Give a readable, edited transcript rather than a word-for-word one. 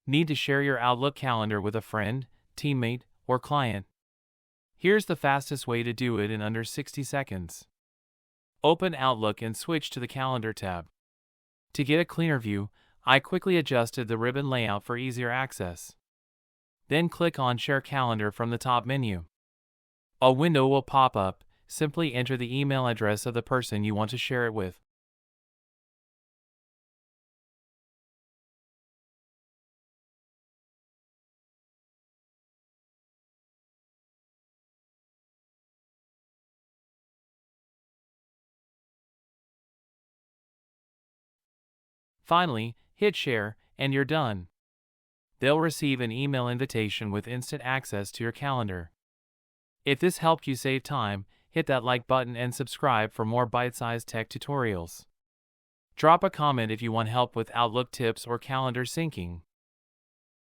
Need to share your Outlook calendar with a friend, teammate, or client? Here's the fastest way to do it in under 60 seconds. Open Outlook and switch to the Calendar tab. To get a cleaner view, I quickly adjusted the ribbon layout for easier access. Then click on Share Calendar from the top menu. A window will pop up. Simply enter the email address of the person you want to share it with. Finally, hit Share, and you're done. They'll receive an email invitation with instant access to your calendar. If this helped you save time, hit that like button and subscribe for more bite-sized tech tutorials. Drop a comment if you want help with Outlook tips or calendar syncing.